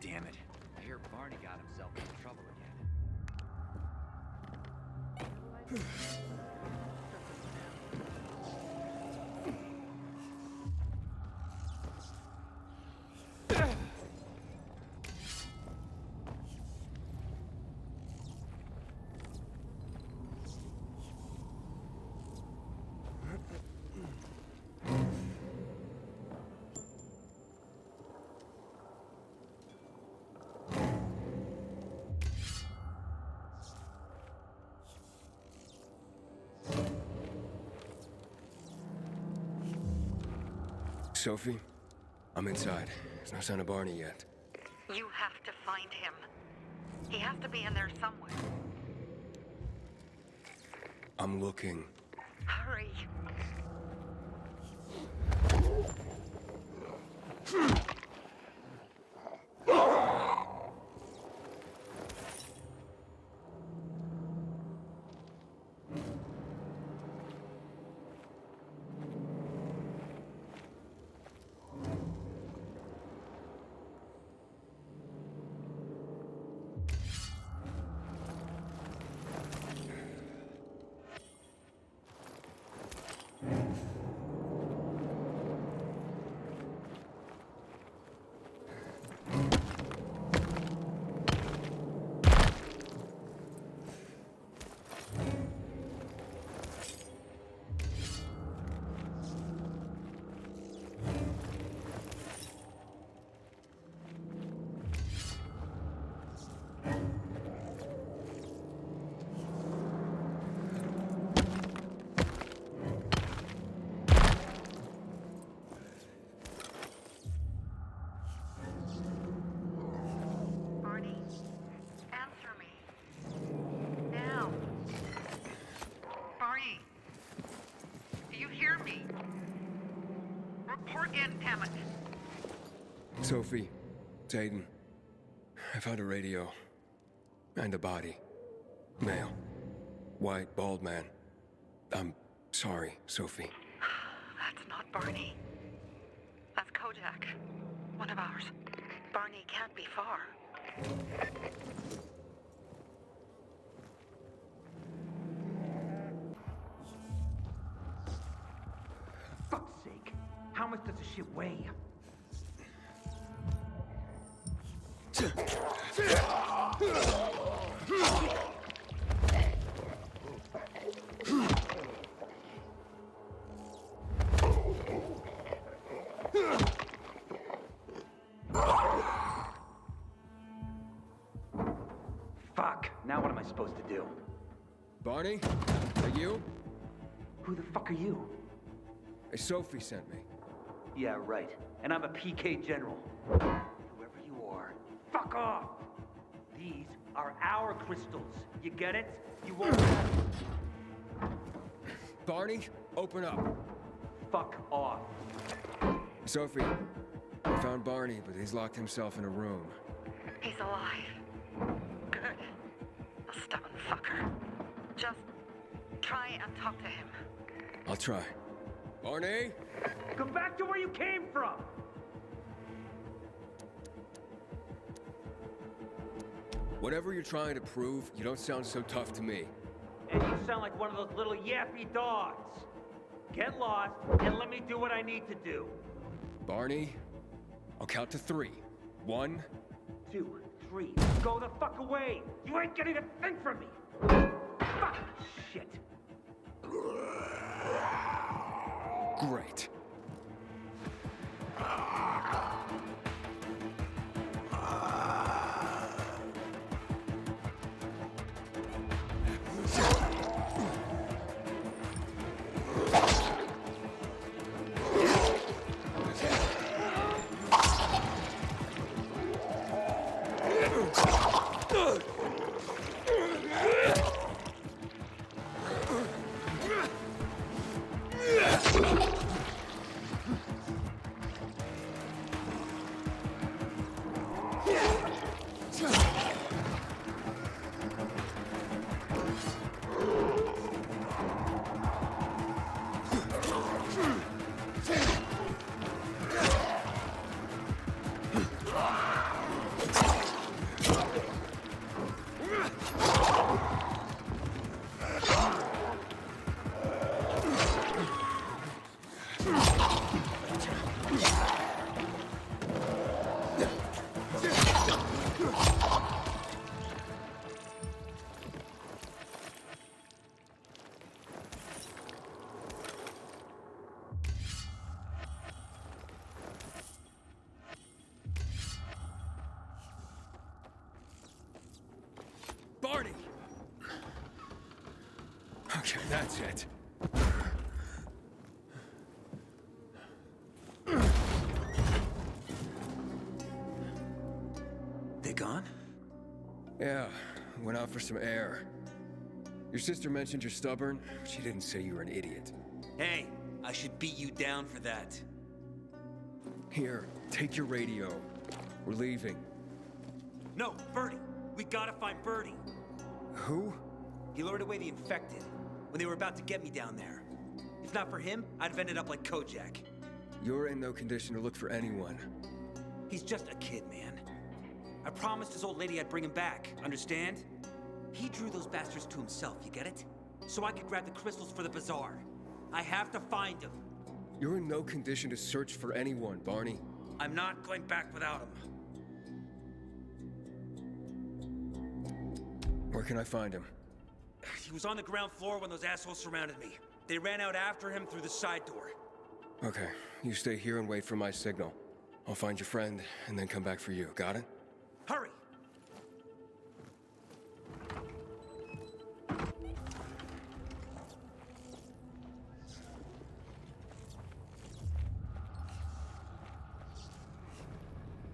damn it. I hear Barney got himself into trouble again. Sophie, I'm inside. There's no sign of Barney yet. You have to find him. He has to be in there somewhere. I'm looking. Hurry. Sophie, it's Aiden. I found a radio. And a body. Male. White, bald man. I'm sorry, Sophie. That's not Barney. That's Kojak. One of ours. Barney can't be far. For fuck's sake. How much does this shit weigh? Fuck, now what am I supposed to do? Barney? Are you? Who the fuck are you? Sophie sent me. Yeah, right. And I'm a PK general. Whoever you are, fuck off! These are our crystals. You get it? You won't have... Barney, open up. Fuck off. Sophie, I found Barney, but he's locked himself in a room. He's alive. Good. A stubborn fucker. Just try and talk to him. I'll try. Barney? Go back to where you came from! Whatever you're trying to prove, you don't sound so tough to me. And you sound like one of those little yappy dogs. Get lost, and let me do what I need to do. Barney, I'll count to 3. 1, 2, 3. Go the fuck away! You ain't getting a thing from me! Fuck! Shit. Great. That's it. They gone? Yeah, went out for some air. Your sister mentioned you're stubborn. She didn't say you were an idiot. Hey, I should beat you down for that. Here, take your radio. We're leaving. No, Birdie. We gotta find Birdie. Who? He lured away the infected when they were about to get me down there. If not for him, I'd have ended up like Kojak. You're in no condition to look for anyone. He's just a kid, man. I promised his old lady I'd bring him back, understand? He drew those bastards to himself, you get it? So I could grab the crystals for the bazaar. I have to find him. You're in no condition to search for anyone, Barney. I'm not going back without him. Where can I find him? He was on the ground floor when those assholes surrounded me. They ran out after him through the side door. Okay, you stay here and wait for my signal. I'll find your friend and then come back for you. Got it? Hurry!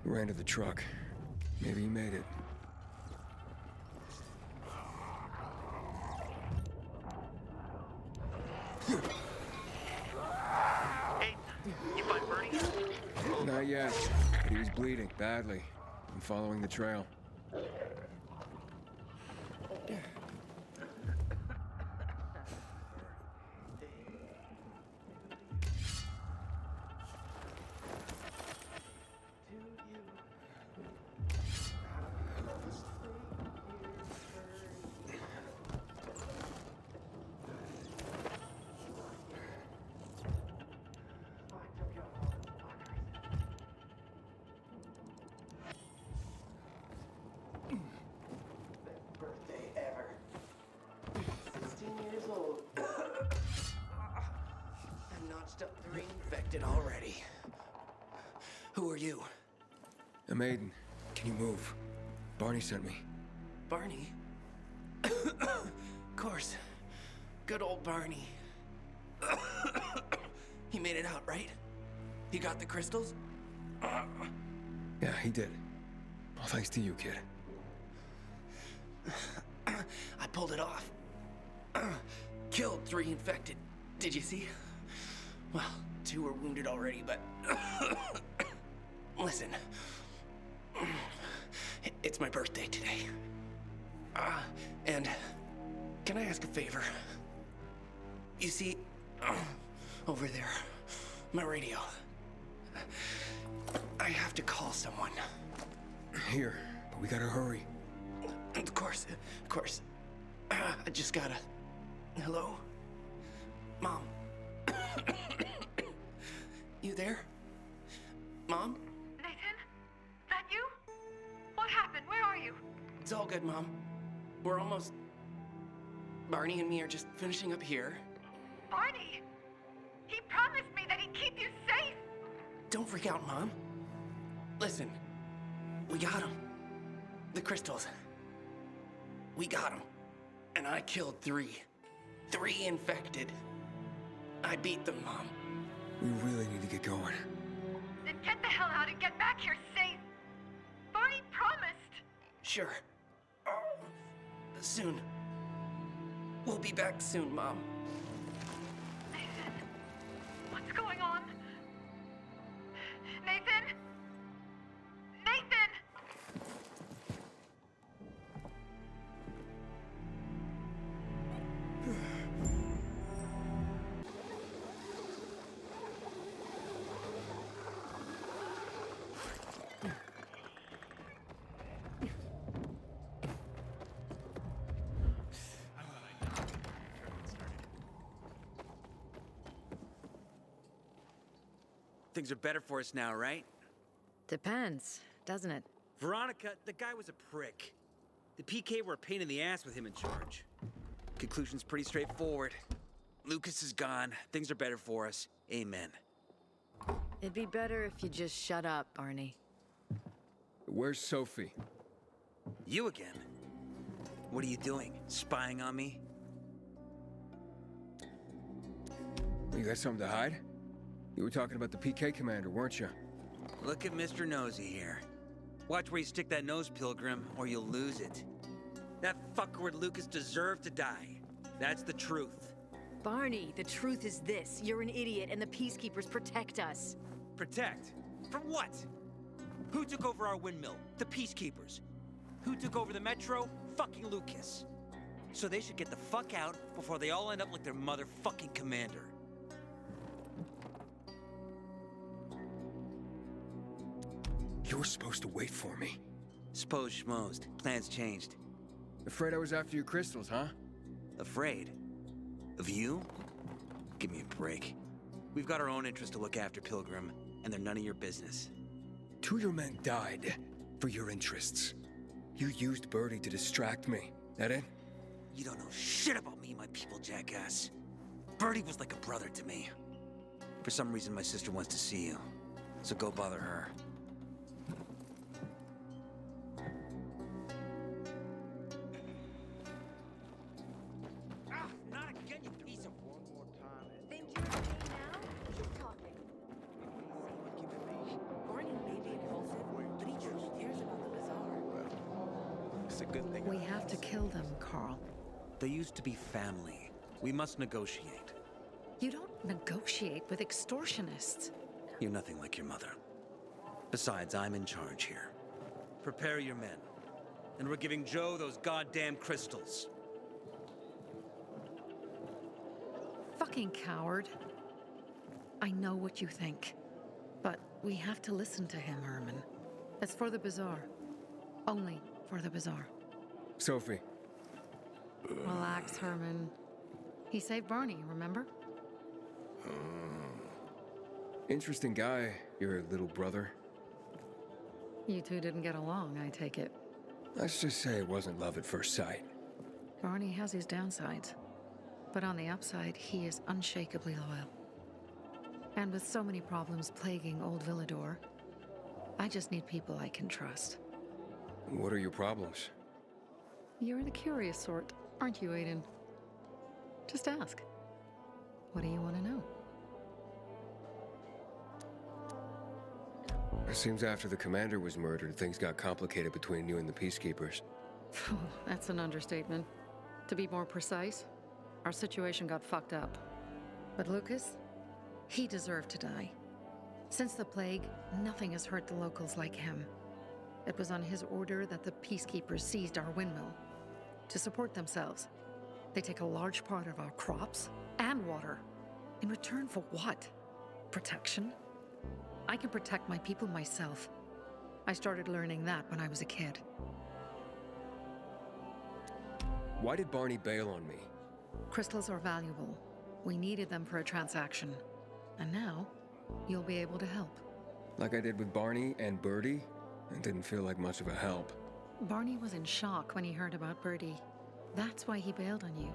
Ran to the truck. Maybe he made it. Hey, you find Birdie? Not yet, but he was bleeding badly. I'm following the trail. Birthday ever. 16 years old. I notched up 3 infected already. Who are you? A maiden. Can you move? Barney sent me. Barney? Of course. Good old Barney. He made it out, right? He got the crystals? Yeah, he did. All thanks to you, kid. I pulled it off. Killed 3 infected. Did you see? Well, 2 were wounded already, but... Listen. It's my birthday today. And can I ask a favor? You see, over there, my radio. I have to call someone. Here, but we gotta hurry. Of course, of course. I just gotta... Hello? Mom? You there? Mom? Nathan? That you? What happened? Where are you? It's all good, Mom. We're almost... Barney and me are just finishing up here. Barney! He promised me that he'd keep you safe! Don't freak out, Mom. Listen, we got him. The crystals. We got him. And I killed 3. 3 infected. I beat them, Mom. We really need to get going. Then get the hell out and get back here safe! Barney promised! Sure. Soon. We'll be back soon, Mom. Nathan, what's going on? Nathan? Nathan! Things are better for us now, right? Depends, doesn't it? Veronica, the guy was a prick. The PK were a pain in the ass with him in charge. Conclusion's pretty straightforward. Lucas is gone. Things are better for us. Amen. It'd be better if you just shut up, Barney. Where's Sophie? You again? What are you doing? Spying on me? You got something to hide? You were talking about the PK commander, weren't you? Look at Mr. Nosy here. Watch where you stick that nose, Pilgrim, or you'll lose it. That fuckward Lucas deserved to die. That's the truth. Barney, the truth is this. You're an idiot, and the Peacekeepers protect us. Protect? From what? Who took over our windmill? The Peacekeepers. Who took over the Metro? Fucking Lucas. So they should get the fuck out before they all end up like their motherfucking commander. You were supposed to wait for me. S'posed schmozed. Plans changed. Afraid I was after your crystals, huh? Afraid? Of you? Give me a break. We've got our own interests to look after, Pilgrim, and they're none of your business. 2 of your men died for your interests. You used Birdie to distract me. That it? You don't know shit about me and my people, jackass. Birdie was like a brother to me. For some reason, my sister wants to see you, so go bother her. Not again, you piece of... Think you're okay now? Keep talking. Barney may be impulsive, but he truly cares about the bazaar. It's a good thing. We have to kill them, Carl. They used to be family. We must negotiate. You don't negotiate with extortionists. You're nothing like your mother. Besides, I'm in charge here. Prepare your men. And we're giving Joe those goddamn crystals. Fucking coward. I know what you think. But we have to listen to him, Herman. It's for the bazaar. Only for the bazaar. Sophie. Relax, Herman. He saved Barney, remember? Interesting guy, your little brother. You two didn't get along, I take it. Let's just say it wasn't love at first sight. Barney has his downsides. But on the upside, he is unshakably loyal. And with so many problems plaguing old Villador, I just need people I can trust. What are your problems? You're the curious sort, aren't you, Aiden? Just ask. What do you want to know? It seems after the commander was murdered, things got complicated between you and the Peacekeepers. That's an understatement. To be more precise, our situation got fucked up. But Lucas, he deserved to die. Since the plague, nothing has hurt the locals like him. It was on his order that the Peacekeepers seized our windmill. To support themselves, they take a large part of our crops and water. In return for what? Protection? I can protect my people myself. I started learning that when I was a kid. Why did Barney bail on me? Crystals are valuable. We needed them for a transaction. And now, you'll be able to help. Like I did with Barney and Birdie? It didn't feel like much of a help. Barney was in shock when he heard about Birdie. That's why he bailed on you.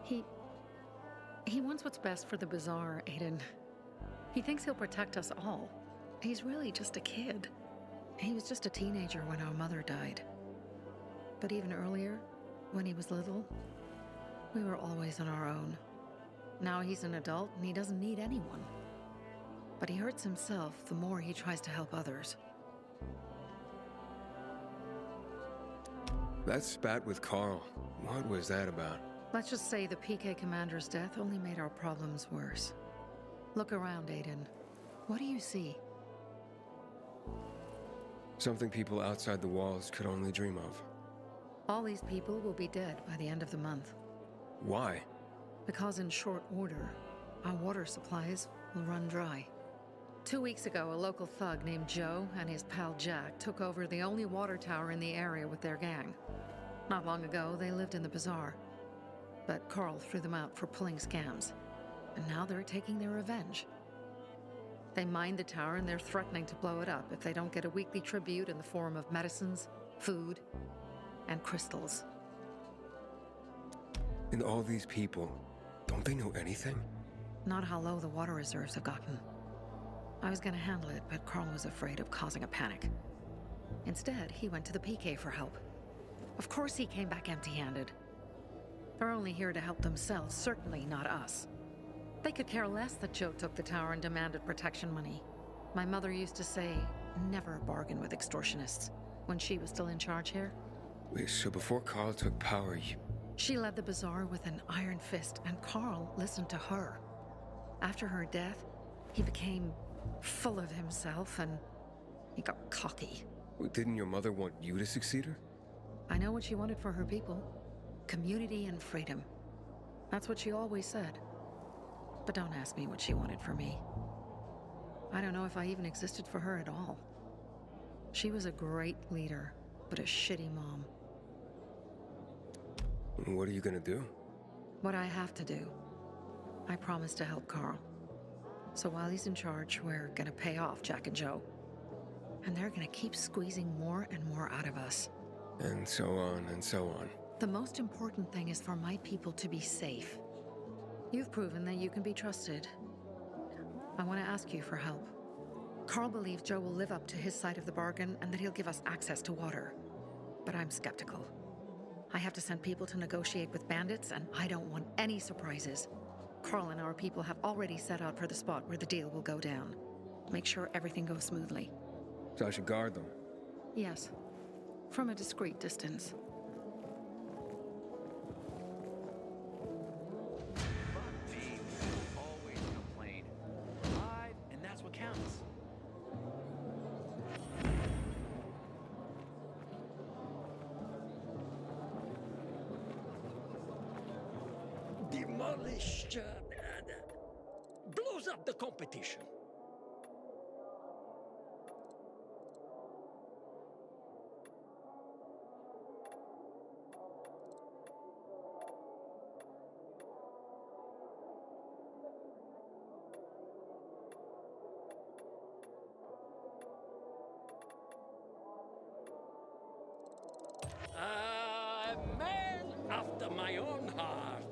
He wants what's best for the bazaar, Aiden. He thinks he'll protect us all. He's really just a kid. He was just a teenager when our mother died. But even earlier, when he was little, we were always on our own. Now he's an adult and he doesn't need anyone. But he hurts himself the more he tries to help others. That spat with Carl, what was that about? Let's just say the PK commander's death only made our problems worse. Look around, Aiden. What do you see? Something people outside the walls could only dream of. All these people will be dead by the end of the month. Why? Because in short order, our water supplies will run dry. 2 weeks ago, a local thug named Joe and his pal Jack took over the only water tower in the area with their gang. Not long ago, they lived in the bazaar. But Carl threw them out for pulling scams. And now they're taking their revenge. They mined the tower and they're threatening to blow it up if they don't get a weekly tribute in the form of medicines, food, and crystals. And all these people, don't they know anything? Not how low the water reserves have gotten. I was gonna handle it, but Carl was afraid of causing a panic. Instead, he went to the PK for help. Of course he came back empty-handed. They're only here to help themselves, certainly not us. They could care less that Joe took the tower and demanded protection money. My mother used to say, never bargain with extortionists, when she was still in charge here. Wait, so before Carl took power, you... She led the bazaar with an iron fist, and Carl listened to her. After her death, he became full of himself, and he got cocky. Wait, didn't your mother want you to succeed her? I know what she wanted for her people. Community and freedom. That's what she always said. But don't ask me what she wanted for me. I don't know if I even existed for her at all. She was a great leader, but a shitty mom. What are you gonna do? What I have to do. I promised to help Carl. So while he's in charge, we're gonna pay off Jack and Joe. And they're gonna keep squeezing more and more out of us. And so on and so on. The most important thing is for my people to be safe. You've proven that you can be trusted. I want to ask you for help. Carl believes Joe will live up to his side of the bargain and that he'll give us access to water. But I'm skeptical. I have to send people to negotiate with bandits, and I don't want any surprises. Carl and our people have already set out for the spot where the deal will go down. Make sure everything goes smoothly. So I should guard them? Yes. From a discreet distance. Fuck me. Always complain. Live, and that's what counts. Demolish blows up the competition. A man after my own heart.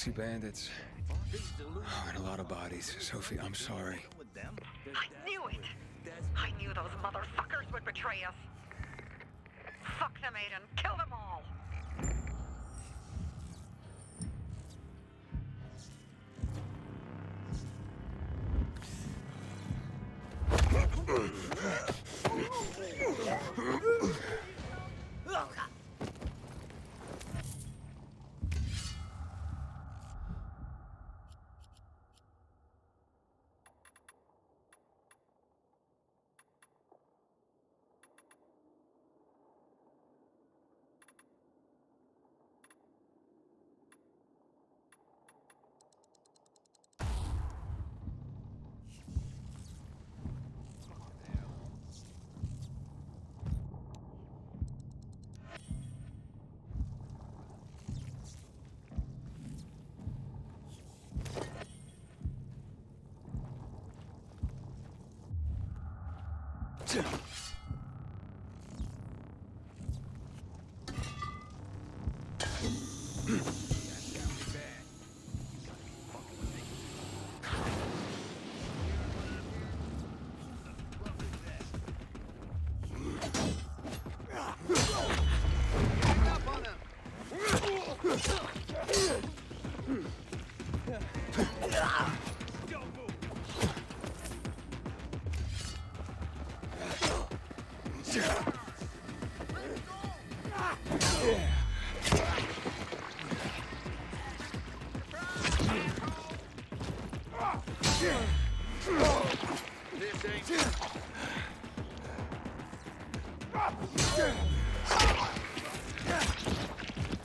see bandits. Oh, and a lot of bodies. Sophie, I'm sorry. I knew it! I knew those motherfuckers would betray us. Fuck them, Aiden. Kill them all!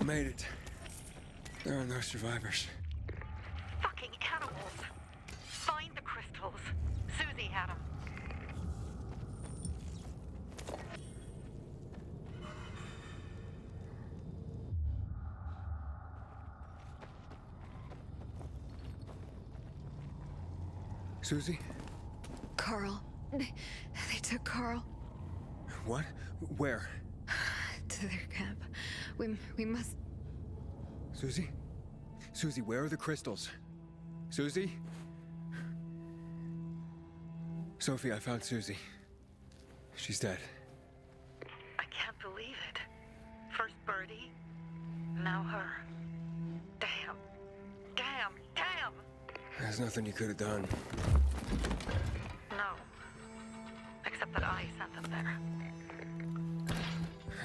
Made it. There are no survivors. Fucking animals! Find the crystals. Susie had them. Susie? Carl. They took Carl What? Where? to their camp. We must... Susie? Susie, where are the crystals? Susie? Sophie, I found Susie. She's dead. I can't believe it. First Birdie, now her. Damn. Damn. Damn! There's nothing you could have done. No. Except that I sent them there.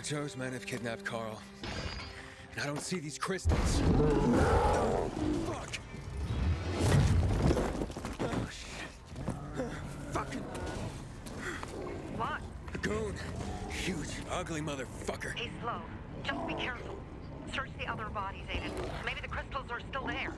Joe's men have kidnapped Carl. And I don't see these crystals. Fuck! Oh, shit. Fucking... What? A goon. Huge, ugly motherfucker. He's slow. Just be careful. Search the other bodies, Aiden. Maybe the crystals are still there.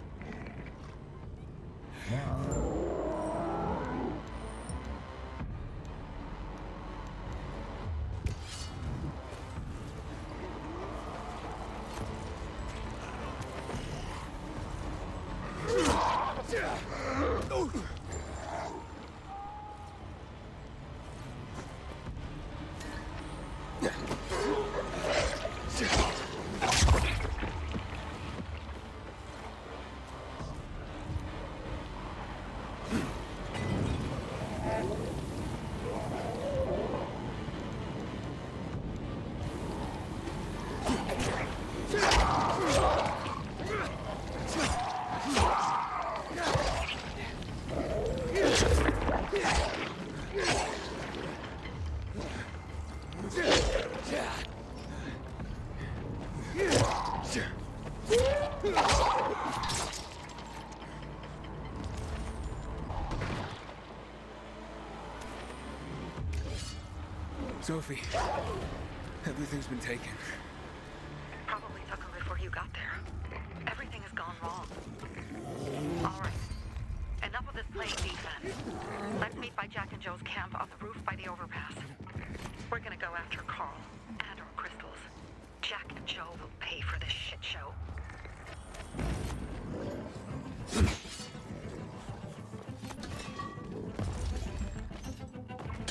Sophie, everything's been taken. Probably took them before you got there. Everything has gone wrong. All right. Enough of this playing defense. Let's meet by Jack and Joe's camp on the roof by the overpass. We're gonna go after Carl and our crystals. Jack and Joe will pay for this shit show.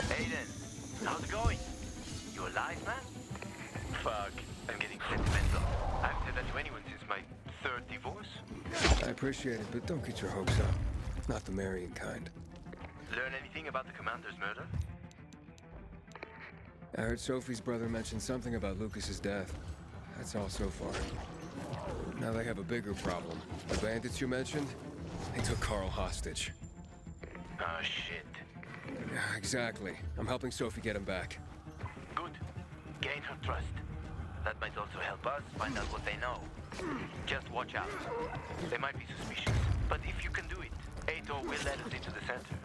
Aiden, how's it going? You alive, man? Fuck, I'm getting sentimental. I haven't said that to anyone since my third divorce. appreciate it, but don't get your hopes up. Not the marrying kind. Learn anything about the commander's murder? I heard Sophie's brother mention something about Lucas's death. That's all so far. Now they have a bigger problem. The bandits you mentioned? They took Carl hostage. Oh, shit. Yeah, exactly. I'm helping Sophie get him back. Good. Gain her trust. That might also help us find out what they know. Just watch out. They might be suspicious, but if you can do it, Ato will let us into the center.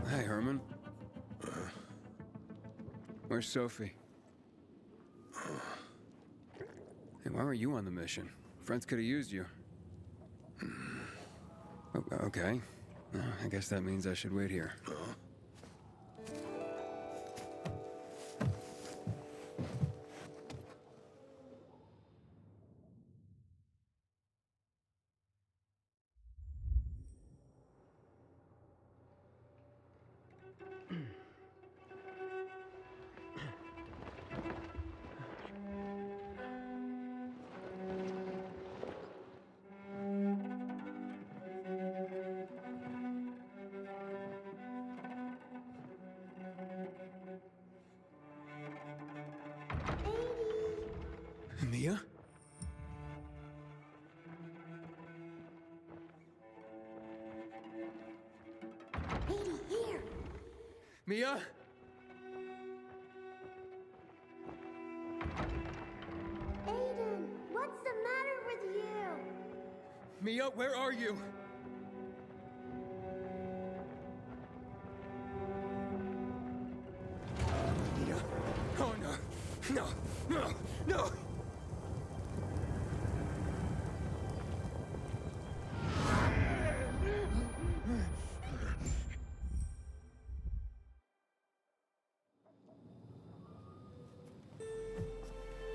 Hey, Herman. Where's Sophie? Hey, why were you on the mission? Friends could have used you. Okay. I guess that means I should wait here. Mia? Here. Mia? Aiden, what's the matter with you? Mia, where are you? Mia. Oh, no. No. No. No.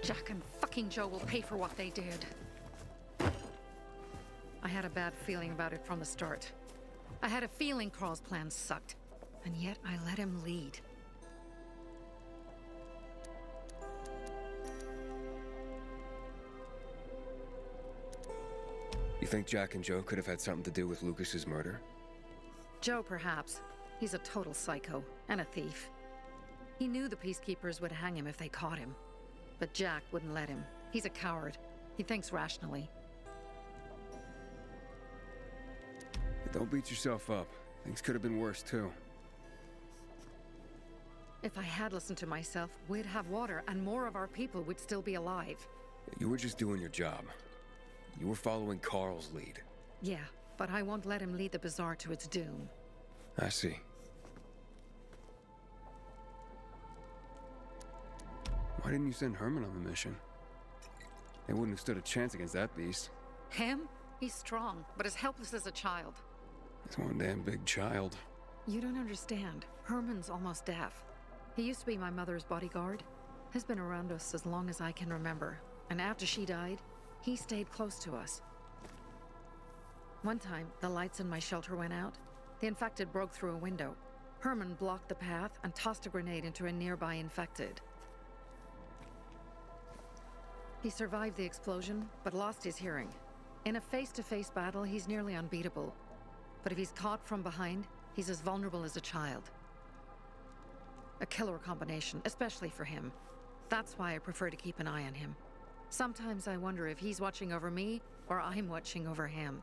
Jack and fucking Joe will pay for what they did. I had a bad feeling about it from the start. I had a feeling Carl's plan sucked, and yet I let him lead. You think Jack and Joe could have had something to do with Lucas's murder? Joe, perhaps. He's a total psycho, and a thief. He knew the Peacekeepers would hang him if they caught him. But Jack wouldn't let him. He's a coward. He thinks rationally. Don't beat yourself up. Things could have been worse, too. If I had listened to myself, we'd have water, and more of our people would still be alive. You were just doing your job. You were following Carl's lead. Yeah, but I won't let him lead the Bazaar to its doom. I see. Why didn't you send Herman on the mission? They wouldn't have stood a chance against that beast. Him? He's strong, but as helpless as a child. He's one damn big child. You don't understand. Herman's almost deaf. He used to be my mother's bodyguard. Has been around us as long as I can remember. And after she died, He stayed close to us. One time, the lights in my shelter went out. The infected broke through a window. Herman blocked the path and tossed a grenade into a nearby infected. He survived the explosion, but lost his hearing. In a face-to-face battle, he's nearly unbeatable. But if he's caught from behind, he's as vulnerable as a child. A killer combination, especially for him. That's why I prefer to keep an eye on him. Sometimes I wonder if he's watching over me, or I'm watching over him.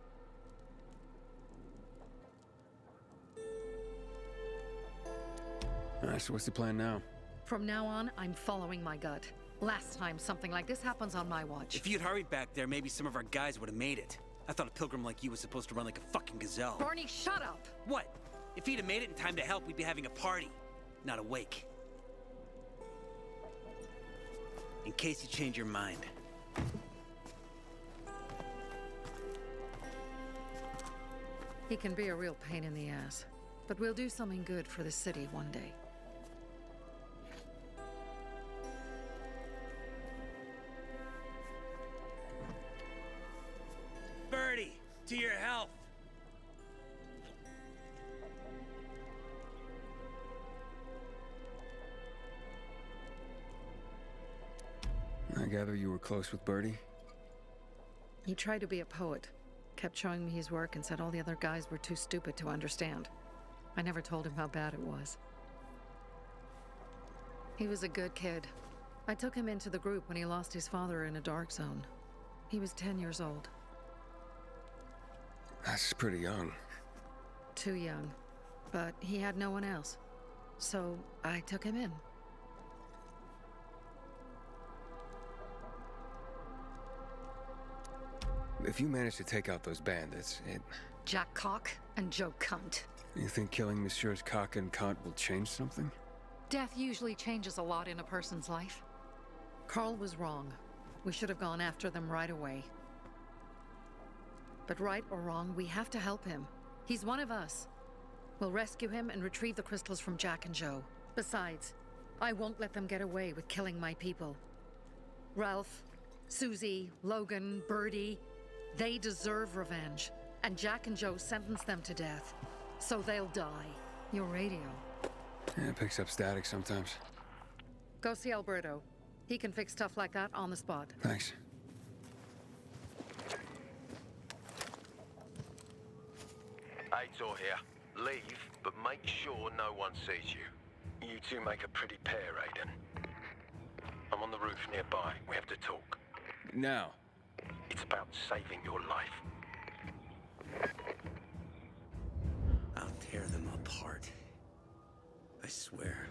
So what's the plan now? From now on, I'm following my gut. Last time something like this happens on my watch. If you'd hurried back there, maybe some of our guys would have made it. I thought a pilgrim like you was supposed to run like a fucking gazelle. Barney, shut up! What? If he'd have made it in time to help, we'd be having a party, not a wake. In case you change your mind. He can be a real pain in the ass. But we'll do something good for the city one day. Birdie, to your health. I gather you were close with Birdie? He tried to be a poet, kept showing me his work and said all the other guys were too stupid to understand. I never told him how bad it was. He was a good kid. I took him into the group when he lost his father in a dark zone. He was 10 years old. That's pretty young. Too young. But he had no one else. So I took him in. If you manage to take out those bandits, Jack Cock and Joe Cunt. You think killing Messieurs Cock and Cunt will change something? Death usually changes a lot in a person's life. Carl was wrong. We should have gone after them right away. But right or wrong, we have to help him. He's one of us. We'll rescue him and retrieve the crystals from Jack and Joe. Besides, I won't let them get away with killing my people. Ralph, Susie, Logan, Birdie, they deserve revenge. And Jack and Joe sentenced them to death. So they'll die. Your radio. Yeah, it picks up static sometimes. Go see Alberto. He can fix stuff like that on the spot. Thanks. Aitor here. Leave, but make sure no one sees you. You two make a pretty pair, Aiden. I'm on the roof nearby. We have to talk. Now. It's about saving your life. I'll tear them apart. I swear.